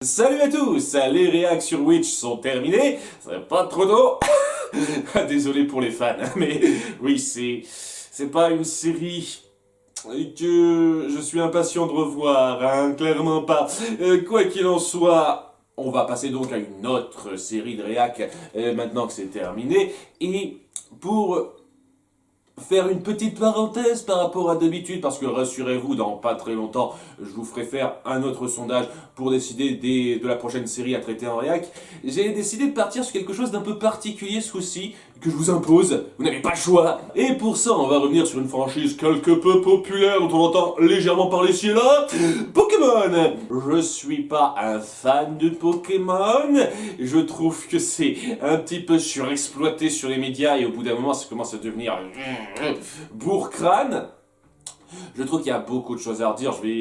Salut à tous, les réacts sur Witch sont terminées, c'est pas trop tôt. Désolé pour les fans, mais oui, c'est pas une série que je suis impatient de revoir, hein, clairement pas. Quoi qu'il en soit, on va passer donc à une autre série de réacs maintenant que c'est terminé. Et pour faire une petite parenthèse par rapport à d'habitude, parce que rassurez-vous, dans pas très longtemps, je vous ferai faire un autre sondage pour décider de la prochaine série à traiter en réac. J'ai décidé de partir sur quelque chose d'un peu particulier ce coup-ci, que je vous impose, vous n'avez pas le choix. Et pour ça, on va revenir sur une franchise quelque peu populaire dont on entend légèrement parler ci et là, Pokémon. Je suis pas un fan de Pokémon, je trouve que c'est un petit peu surexploité sur les médias et au bout d'un moment ça commence à devenir bourre-crâne. Je trouve qu'il y a beaucoup de choses à redire, je vais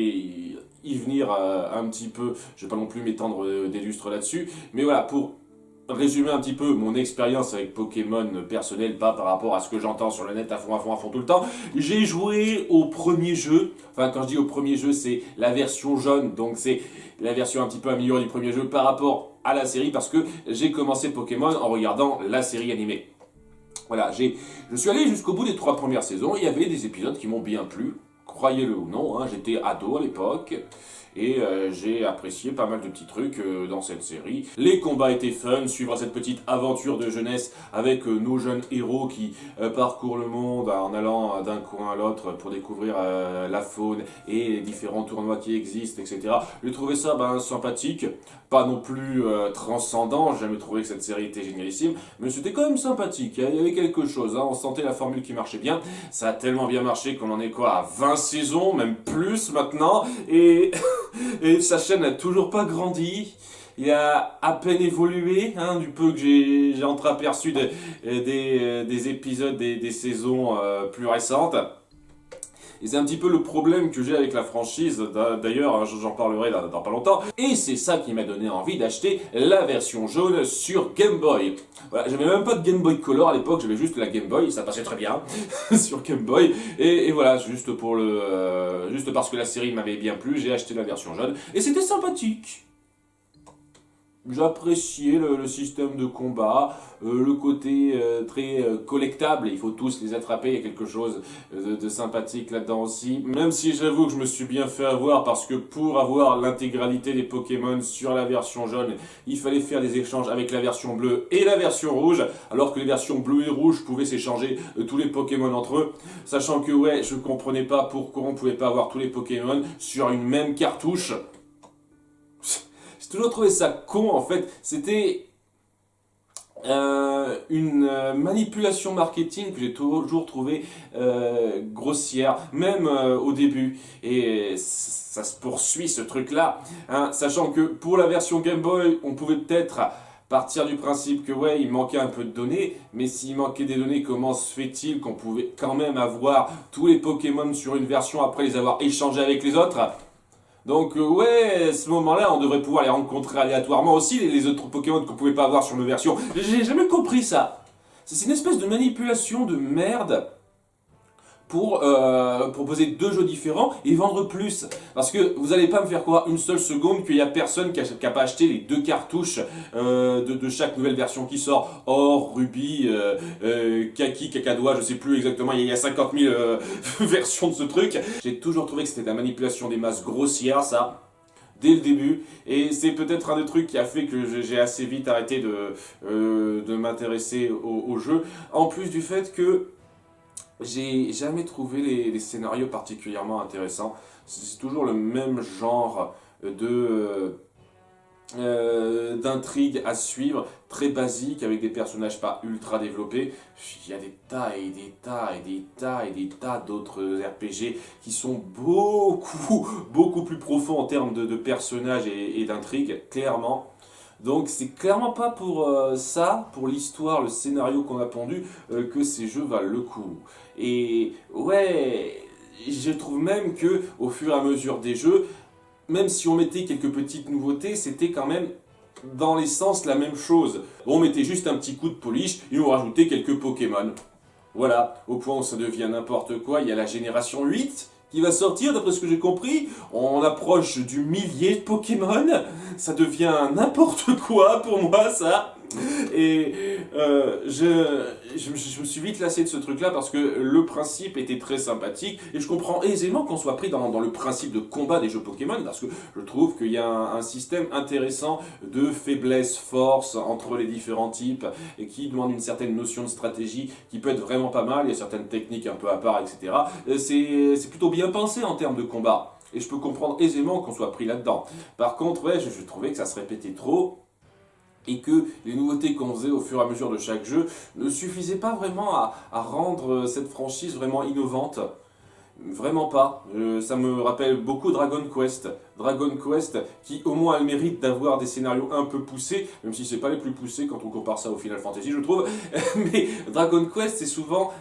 y venir un petit peu, je vais pas non plus m'étendre des lustres là-dessus, mais voilà, pour résumer un petit peu mon expérience avec Pokémon personnel, pas par rapport à ce que j'entends sur le net à fond tout le temps. J'ai joué au premier jeu, enfin quand je dis au premier jeu c'est la version jaune, donc c'est la version un petit peu améliorée du premier jeu par rapport à la série parce que j'ai commencé Pokémon en regardant la série animée. Voilà, je suis allé jusqu'au bout des 3 premières saisons, il y avait des épisodes qui m'ont bien plu, croyez-le ou non, hein, j'étais ado à l'époque, et j'ai apprécié pas mal de petits trucs dans cette série. Les combats étaient fun, suivre cette petite aventure de jeunesse avec nos jeunes héros qui parcourent le monde en allant d'un coin à l'autre pour découvrir la faune et les différents tournois qui existent, etc. J'ai trouvé ça sympathique, pas non plus transcendant, j'ai jamais trouvé que cette série était génialissime, mais c'était quand même sympathique, il y avait quelque chose, hein, on sentait la formule qui marchait bien, ça a tellement bien marché qu'on en est quoi, à 20 saisons, même plus maintenant, et sa chaîne n'a toujours pas grandi. Il a à peine évolué, hein, du peu que j'ai entreaperçu des épisodes des saisons plus récentes. Et c'est un petit peu le problème que j'ai avec la franchise, d'ailleurs hein, j'en parlerai dans pas longtemps. Et c'est ça qui m'a donné envie d'acheter la version jaune sur Game Boy. Voilà, j'avais même pas de Game Boy Color à l'époque, j'avais juste la Game Boy, ça passait très bien sur Game Boy. Et voilà, juste parce que la série m'avait bien plu, j'ai acheté la version jaune. Et c'était sympathique. J'appréciais le système de combat, le côté très collectable, il faut tous les attraper, il y a quelque chose de sympathique là-dedans aussi. Même si j'avoue que je me suis bien fait avoir parce que pour avoir l'intégralité des Pokémon sur la version jaune, il fallait faire des échanges avec la version bleue et la version rouge, alors que les versions bleues et rouges pouvaient s'échanger tous les Pokémon entre eux. Sachant que ouais, je comprenais pas pourquoi on pouvait pas avoir tous les Pokémon sur une même cartouche. J'ai toujours trouvé ça con en fait, c'était une manipulation marketing que j'ai toujours trouvé grossière, même au début. Et ça se poursuit ce truc là, hein, sachant que pour la version Game Boy, on pouvait peut-être partir du principe que ouais, il manquait un peu de données, mais s'il manquait des données, comment se fait-il qu'on pouvait quand même avoir tous les Pokémon sur une version après les avoir échangés avec les autres? Donc ouais, à ce moment-là, on devrait pouvoir les rencontrer aléatoirement aussi, les autres Pokémon qu'on pouvait pas avoir sur nos versions. J'ai jamais compris ça. C'est une espèce de manipulation de merde pour proposer 2 jeux différents et vendre plus. Parce que vous allez pas me faire croire une seule seconde qu'il y a personne qui a pas acheté les 2 cartouches de chaque nouvelle version qui sort. Or, Ruby, Kaki, Kakadois, je sais plus exactement, il y a 50 000 versions de ce truc. J'ai toujours trouvé que c'était de la manipulation des masses grossière, ça. Dès le début, et c'est peut-être un des trucs qui a fait que j'ai assez vite arrêté de m'intéresser au jeu, en plus du fait que j'ai jamais trouvé les scénarios particulièrement intéressants. C'est toujours le même genre d'intrigue à suivre, très basique, avec des personnages pas ultra développés. Il y a des tas et des tas et des tas et des tas d'autres RPG qui sont beaucoup plus profonds en termes de personnages et d'intrigues, clairement. Donc c'est clairement pas pour ça, pour l'histoire, le scénario qu'on a pondu, que ces jeux valent le coup. Et ouais, je trouve même que au fur et à mesure des jeux, même si on mettait quelques petites nouveautés, c'était quand même dans l'essence la même chose. On mettait juste un petit coup de polish et on rajoutait quelques Pokémon. Voilà, au point où ça devient n'importe quoi, il y a la génération 8 qui va sortir, d'après ce que j'ai compris. On approche du millier de Pokémon. Ça devient n'importe quoi pour moi, ça. Et je me suis vite lassé de ce truc-là parce que le principe était très sympathique et je comprends aisément qu'on soit pris dans le principe de combat des jeux Pokémon parce que je trouve qu'il y a un système intéressant de faiblesse-force entre les différents types et qui demande une certaine notion de stratégie qui peut être vraiment pas mal. Il y a certaines techniques un peu à part, etc. C'est plutôt bien pensé en termes de combat et je peux comprendre aisément qu'on soit pris là-dedans. Par contre, ouais, je trouvais que ça se répétait trop et que les nouveautés qu'on faisait au fur et à mesure de chaque jeu ne suffisaient pas vraiment à rendre cette franchise vraiment innovante. Vraiment pas. Ça me rappelle beaucoup Dragon Quest. Dragon Quest qui au moins a le mérite d'avoir des scénarios un peu poussés, même si c'est pas les plus poussés quand on compare ça au Final Fantasy je trouve. Mais Dragon Quest c'est souvent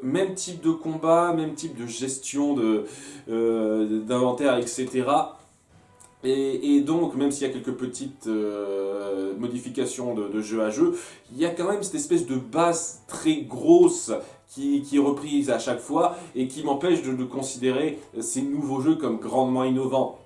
même type de combat, même type de gestion d'inventaire, etc. Et donc, même s'il y a quelques petites modifications de jeu à jeu, il y a quand même cette espèce de base très grosse qui est reprise à chaque fois et qui m'empêche de considérer ces nouveaux jeux comme grandement innovants.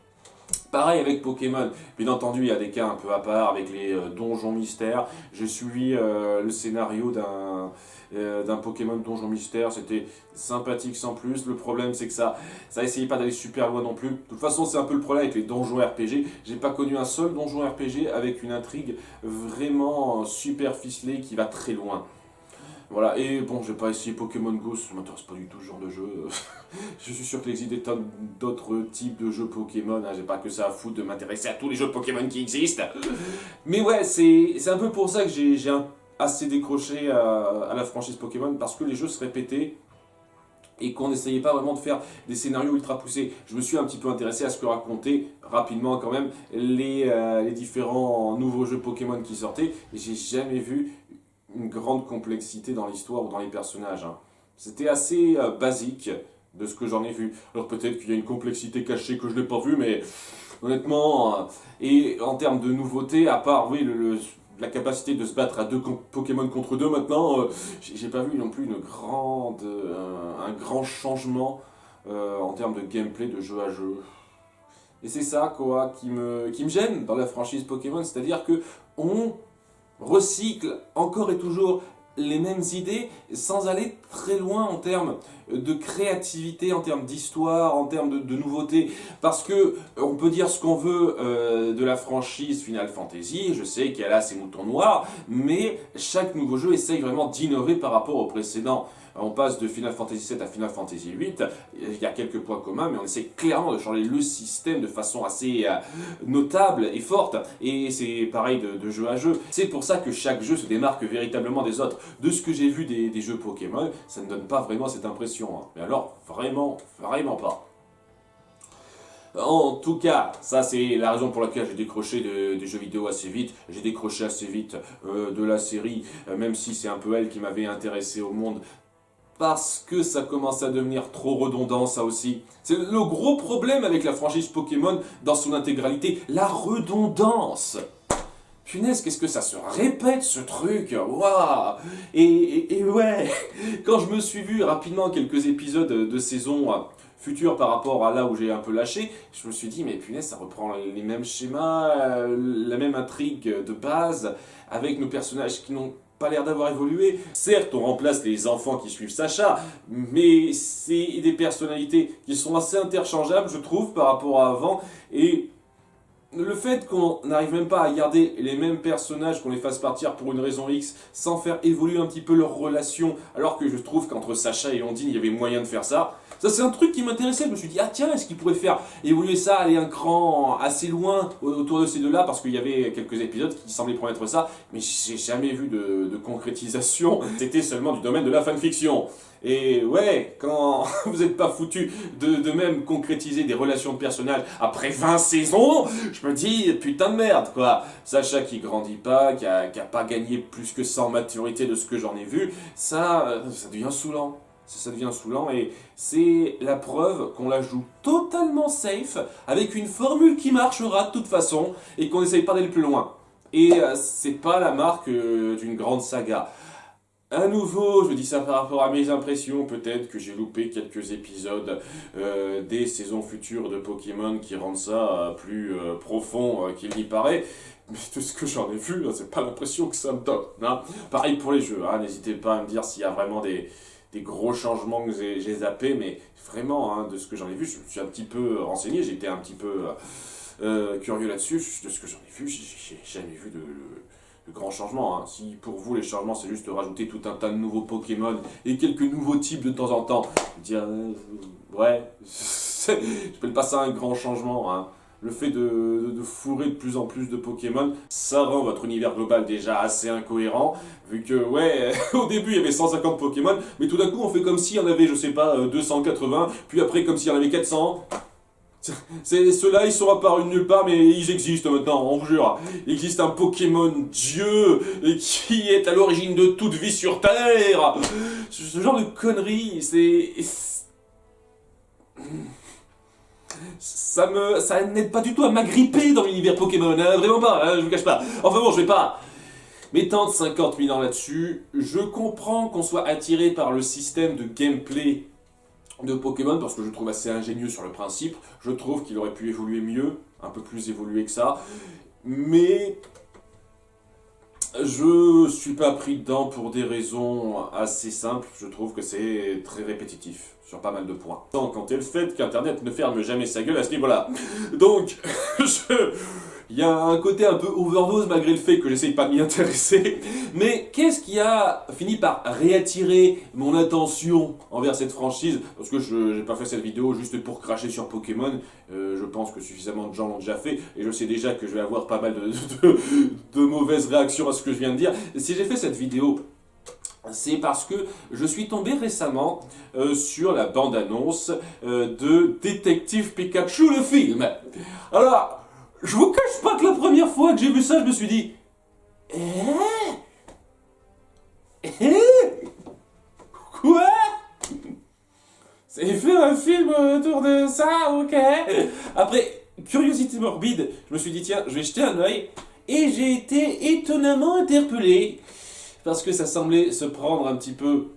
Pareil avec Pokémon, bien entendu il y a des cas un peu à part avec les donjons mystères. J'ai suivi le scénario d'un Pokémon donjon mystère, c'était sympathique sans plus. Le problème c'est que ça essayait pas d'aller super loin non plus. De toute façon c'est un peu le problème avec les donjons RPG. J'ai pas connu un seul donjon RPG avec une intrigue vraiment super ficelée qui va très loin. Voilà, et bon, j'ai pas essayé Pokémon Go, ça m'intéresse pas du tout ce genre de jeu. Je suis sûr qu'il existe des tonnes d'autres types de jeux Pokémon, hein. J'ai pas que ça à foutre de m'intéresser à tous les jeux Pokémon qui existent. Mais ouais, c'est un peu pour ça que j'ai assez décroché à la franchise Pokémon, parce que les jeux se répétaient et qu'on n'essayait pas vraiment de faire des scénarios ultra poussés. Je me suis un petit peu intéressé à ce que racontaient rapidement quand même les différents nouveaux jeux Pokémon qui sortaient, et j'ai jamais vu une grande complexité dans l'histoire ou dans les personnages, hein. C'était assez basique de ce que j'en ai vu. Alors peut-être qu'il y a une complexité cachée que je n'ai pas vue, mais honnêtement, et en termes de nouveautés, à part oui, la capacité de se battre à deux Pokémon contre deux maintenant, j'ai pas vu non plus un grand changement en termes de gameplay de jeu à jeu. Et c'est ça quoi qui me gêne dans la franchise Pokémon, c'est-à-dire que on recycle encore et toujours les mêmes idées sans aller très loin en termes de créativité, en termes d'histoire, en termes de nouveautés. Parce que on peut dire ce qu'on veut de la franchise Final Fantasy, je sais qu'elle a ses moutons noirs, mais chaque nouveau jeu essaye vraiment d'innover par rapport au précédent. On passe de Final Fantasy VII à Final Fantasy VIII, il y a quelques points communs, mais on essaie clairement de changer le système de façon assez notable et forte, et c'est pareil de jeu à jeu. C'est pour ça que chaque jeu se démarque véritablement des autres. De ce que j'ai vu des jeux Pokémon, ça ne donne pas vraiment cette impression, hein. Mais alors, vraiment, vraiment pas. En tout cas, ça c'est la raison pour laquelle j'ai décroché des jeux vidéo assez vite. J'ai décroché assez vite de la série, même si c'est un peu elle qui m'avait intéressé au monde. Parce que ça commence à devenir trop redondant, ça aussi. C'est le gros problème avec la franchise Pokémon dans son intégralité, la redondance. Punaise, qu'est-ce que ça se répète ce truc. Waouh. Et ouais, quand je me suis vu rapidement quelques épisodes de saison future par rapport à là où j'ai un peu lâché, je me suis dit, mais punaise, ça reprend les mêmes schémas, la même intrigue de base, avec nos personnages qui n'ont pas l'air d'avoir évolué. Certes, on remplace les enfants qui suivent Sacha, mais c'est des personnalités qui sont assez interchangeables, je trouve, par rapport à avant, et le fait qu'on n'arrive même pas à garder les mêmes personnages, qu'on les fasse partir pour une raison X, sans faire évoluer un petit peu leur relation, alors que je trouve qu'entre Sacha et Ondine, il y avait moyen de faire ça. Ça, c'est un truc qui m'intéressait. Je me suis dit, ah tiens, est-ce qu'il pourrait faire évoluer ça, aller un cran assez loin autour de ces deux-là, parce qu'il y avait quelques épisodes qui semblaient promettre ça, mais j'ai jamais vu de concrétisation. C'était seulement du domaine de la fanfiction. Et ouais, quand vous n'êtes pas foutu de même concrétiser des relations de personnages après 20 saisons, je me dis, putain de merde, quoi. Sacha qui grandit pas, qui a pas gagné plus que ça en maturité de ce que j'en ai vu, ça devient saoulant. Ça devient saoulant et c'est la preuve qu'on la joue totalement safe, avec une formule qui marchera de toute façon, et qu'on n'essaye pas d'aller plus loin. Et c'est pas la marque d'une grande saga. À nouveau, je dis ça par rapport à mes impressions, peut-être que j'ai loupé quelques épisodes des saisons futures de Pokémon qui rendent ça plus profond qu'il n'y paraît. Mais de ce que j'en ai vu, c'est pas l'impression que ça me donne. Hein. Pareil pour les jeux, hein. N'hésitez pas à me dire s'il y a vraiment des gros changements que j'ai zappés, mais vraiment, hein, de ce que j'en ai vu, je me suis un petit peu renseigné, j'étais un petit peu curieux là-dessus. De ce que j'en ai vu, j'ai jamais vu de grands changements. Hein. Si pour vous les changements c'est juste rajouter tout un tas de nouveaux Pokémon et quelques nouveaux types de temps en temps, dire ouais, je peux pas ça un grand changement. Hein. Le fait de fourrer de plus en plus de Pokémon, ça rend votre univers global déjà assez incohérent, vu que, ouais, au début il y avait 150 Pokémon, mais tout d'un coup on fait comme s'il y en avait, je sais pas, 280, puis après comme s'il y en avait 400. Ceux-là, ils sont apparus de nulle part, mais ils existent maintenant, on vous jure. Il existe un Pokémon Dieu qui est à l'origine de toute vie sur Terre. Ce genre de conneries, ça n'aide pas du tout à m'agripper dans l'univers Pokémon, hein, vraiment pas, hein, je vous cache pas. Enfin bon, je vais pas m'étendre 50 000 ans là-dessus. Je comprends qu'on soit attiré par le système de gameplay de Pokémon parce que je le trouve assez ingénieux sur le principe. Je trouve qu'il aurait pu évoluer mieux, un peu plus évolué que ça. Mais je suis pas pris dedans pour des raisons assez simples. Je trouve que c'est très répétitif sur pas mal de points. Tant quand est le fait qu'Internet ne ferme jamais sa gueule à ce niveau-là. Donc, il y a un côté un peu overdose malgré le fait que j'essaye pas de m'y intéresser. Mais qu'est-ce qui a fini par réattirer mon attention envers cette franchise? Parce que je n'ai pas fait cette vidéo juste pour cracher sur Pokémon. Je pense que suffisamment de gens l'ont déjà fait. Et je sais déjà que je vais avoir pas mal de mauvaises réactions à ce que je viens de dire. Si j'ai fait cette vidéo, c'est parce que je suis tombé récemment sur la bande-annonce de Détective Pikachu, le film. Alors, je vous cache pas que la première fois que j'ai vu ça, je me suis dit... Quoi? C'est fait un film autour de ça, ok. Après, curiosité morbide, je me suis dit, tiens, je vais jeter un œil. Et j'ai été étonnamment interpellé. Parce que ça semblait se prendre un petit peu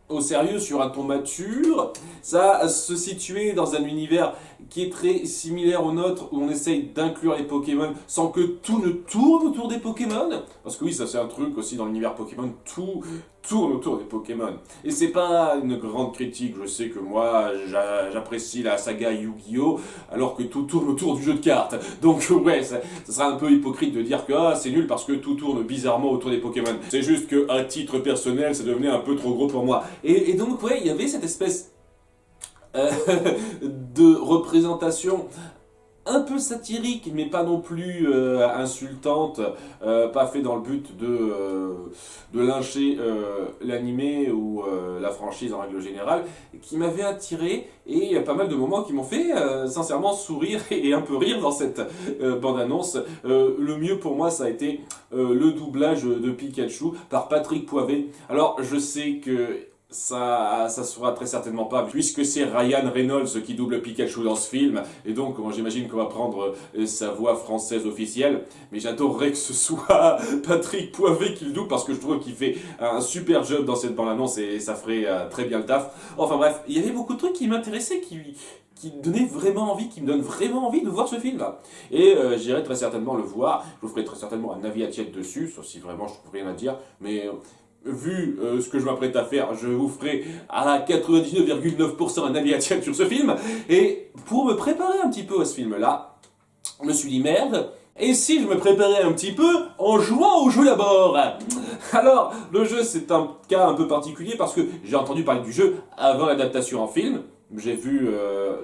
au sérieux sur un ton mature. Ça se situait dans un univers qui est très similaire au nôtre, où on essaye d'inclure les Pokémon sans que tout ne tourne autour des Pokémon. Parce que oui, ça c'est un truc aussi dans l'univers Pokémon, tout tourne autour des Pokémon. Et c'est pas une grande critique, je sais que moi j'apprécie la saga Yu-Gi-Oh! Alors que tout tourne autour du jeu de cartes. Donc ouais, ça sera un peu hypocrite de dire que c'est nul parce que tout tourne bizarrement autour des Pokémon. C'est juste que à titre personnel, ça devenait un peu trop gros pour moi. Et donc ouais, il y avait cette espèce de représentation un peu satirique, mais pas non plus insultante, pas fait dans le but de lyncher l'animé ou la franchise en règle générale, qui m'avait attiré, et il y a pas mal de moments qui m'ont fait sincèrement sourire et un peu rire dans cette bande-annonce. Le mieux pour moi, ça a été le doublage de Pikachu par Patrick Poivet. Alors, je sais que ça se fera très certainement pas, puisque c'est Ryan Reynolds qui double Pikachu dans ce film, et donc j'imagine qu'on va prendre sa voix française officielle, mais j'adorerais que ce soit Patrick Poivet qui le double, parce que je trouve qu'il fait un super job dans cette bande-annonce, et ça ferait très bien le taf. Enfin bref, il y avait beaucoup de trucs qui m'intéressaient, qui donnaient vraiment envie, qui me donnent vraiment envie de voir ce film-là. Et j'irai très certainement le voir, je vous ferai très certainement un avis à tiède dessus, sauf si vraiment je trouve rien à dire, mais... vu ce que je m'apprête à faire, je vous ferai à 99,9% un avis à tienne sur ce film. Et pour me préparer un petit peu à ce film-là, je me suis dit merde, et si je me préparais un petit peu en jouant au jeu d'abord? Alors, le jeu c'est un cas un peu particulier parce que j'ai entendu parler du jeu avant l'adaptation en film. J'ai vu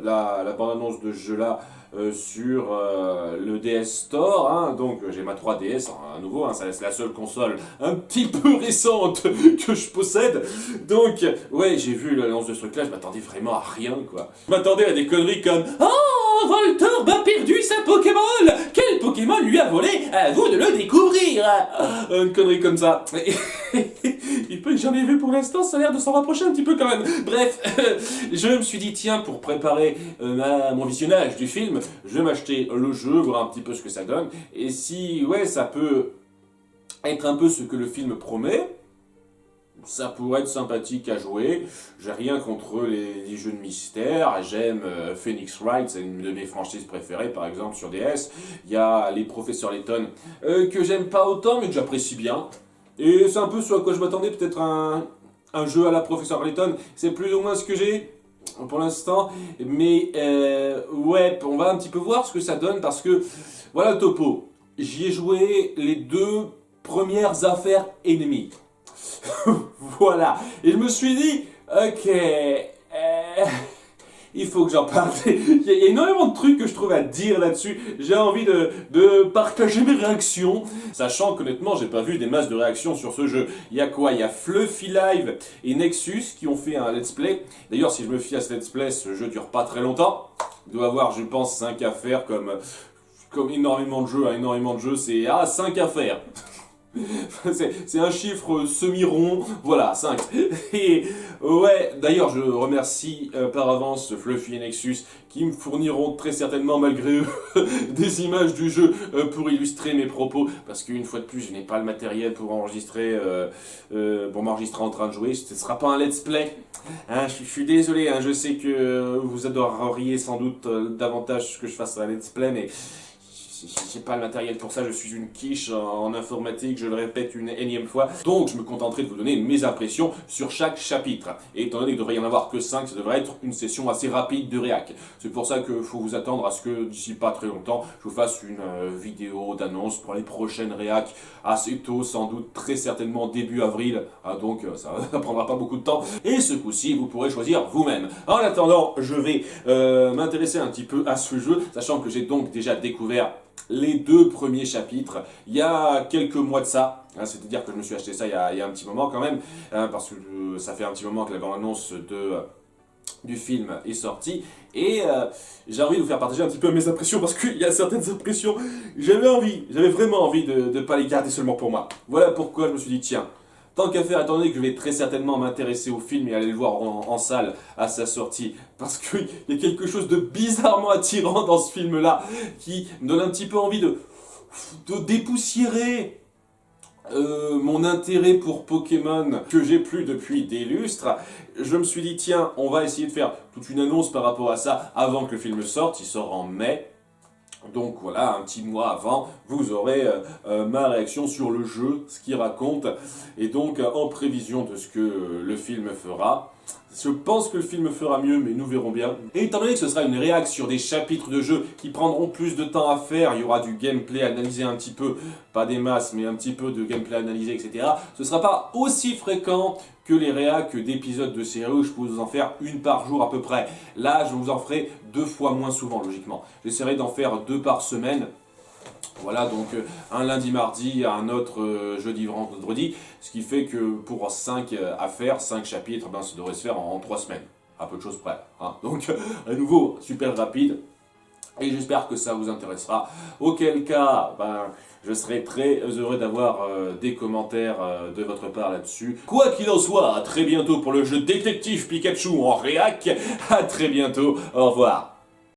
la bande-annonce de ce jeu-là sur le DS Store, hein, donc j'ai ma 3DS à nouveau, hein, c'est la seule console un petit peu récente que je possède, donc ouais, j'ai vu l'annonce de ce truc là, je m'attendais vraiment à rien quoi. Je m'attendais à des conneries comme oh, Voltorb a perdu sa Pokémon, quel Pokémon lui a volé, à vous de le découvrir. Une connerie comme ça. Il peut que j'en ai vu pour l'instant, ça a l'air de s'en rapprocher un petit peu quand même. Bref, je me suis dit tiens, pour préparer mon visionnage du film, je vais m'acheter le jeu, voir un petit peu ce que ça donne, et si ouais ça peut être un peu ce que le film promet, ça pourrait être sympathique à jouer. J'ai rien contre les jeux de mystère. J'aime Phoenix Wright, c'est une de mes franchises préférées, par exemple sur DS. Il y a les Professeurs Layton, que j'aime pas autant, mais que j'apprécie bien. Et c'est un peu ce à quoi je m'attendais, peut-être un jeu à la Professeur Layton. C'est plus ou moins ce que j'ai pour l'instant. Mais ouais, on va un petit peu voir ce que ça donne, parce que voilà le topo. J'y ai joué les 2 premières affaires ennemies. Voilà. Et je me suis dit, ok, il faut que j'en parle. Il y a énormément de trucs que je trouve à dire là-dessus. J'ai envie de partager mes réactions. Sachant qu'honnêtement, j'ai pas vu des masses de réactions sur ce jeu. Il y a quoi? Il y a Fluffy Live et Nexus qui ont fait un let's play. D'ailleurs, si je me fie à ce let's play, ce jeu dure pas très longtemps. Il doit avoir, je pense, 5 affaires comme énormément de jeux, c'est 5 affaires. C'est un chiffre semi-rond, voilà, 5. Et ouais, d'ailleurs, je remercie par avance Fluffy et Nexus qui me fourniront très certainement, malgré eux, des images du jeu pour illustrer mes propos. Parce qu'une fois de plus, je n'ai pas le matériel pour m'enregistrer en train de jouer. Ce ne sera pas un let's play. Hein, je suis désolé, hein, je sais que vous adoreriez sans doute davantage que je fasse un let's play, mais j'ai pas le matériel pour ça, je suis une quiche en informatique, je le répète une énième fois. Donc je me contenterai de vous donner mes impressions sur chaque chapitre. Et étant donné qu'il ne devrait y en avoir que 5, ça devrait être une session assez rapide de réac. C'est pour ça qu'il faut vous attendre à ce que d'ici pas très longtemps, je vous fasse une vidéo d'annonce pour les prochaines réacs assez tôt, sans doute très certainement début avril. Donc ça prendra pas beaucoup de temps. Et ce coup-ci, vous pourrez choisir vous-même. En attendant, je vais m'intéresser un petit peu à ce jeu, sachant que j'ai donc déjà découvert les 2 premiers chapitres il y a quelques mois de ça, hein, c'est-à-dire que je me suis acheté ça il y a un petit moment quand même, hein, parce que ça fait un petit moment que la bande-annonce du film est sortie, et j'ai envie de vous faire partager un petit peu mes impressions, parce qu'il y a certaines impressions, j'avais vraiment envie de ne pas les garder seulement pour moi. Voilà pourquoi je me suis dit, tiens, tant qu'à faire, étant donné que je vais très certainement m'intéresser au film et aller le voir en salle à sa sortie, parce qu'il y a quelque chose de bizarrement attirant dans ce film-là, qui me donne un petit peu envie de dépoussiérer mon intérêt pour Pokémon que j'ai plus depuis des lustres. Je me suis dit, tiens, on va essayer de faire toute une annonce par rapport à ça avant que le film sorte. Il sort en mai. Donc voilà, un petit mois avant, vous aurez ma réaction sur le jeu, ce qu'il raconte, et donc en prévision de ce que le film fera. Je pense que le film fera mieux, mais nous verrons bien. Et étant donné que ce sera une réaction sur des chapitres de jeu qui prendront plus de temps à faire, il y aura du gameplay analysé un petit peu, pas des masses, mais un petit peu de gameplay analysé, etc. Ce ne sera pas aussi fréquent que les réacs d'épisodes de série où je peux vous en faire une par jour à peu près. Là, je vous en ferai 2 fois moins souvent, logiquement. J'essaierai d'en faire 2 par semaine. Voilà, donc un lundi, mardi, un autre jeudi, vendredi, ce qui fait que pour 5 affaires, 5 chapitres, ben, ça devrait se faire en 3 semaines, à peu de choses près. Hein. Donc, à nouveau, super rapide, et j'espère que ça vous intéressera. Auquel cas, ben, je serai très heureux d'avoir des commentaires de votre part là-dessus. Quoi qu'il en soit, à très bientôt pour le jeu Détective Pikachu en réac. À très bientôt, au revoir.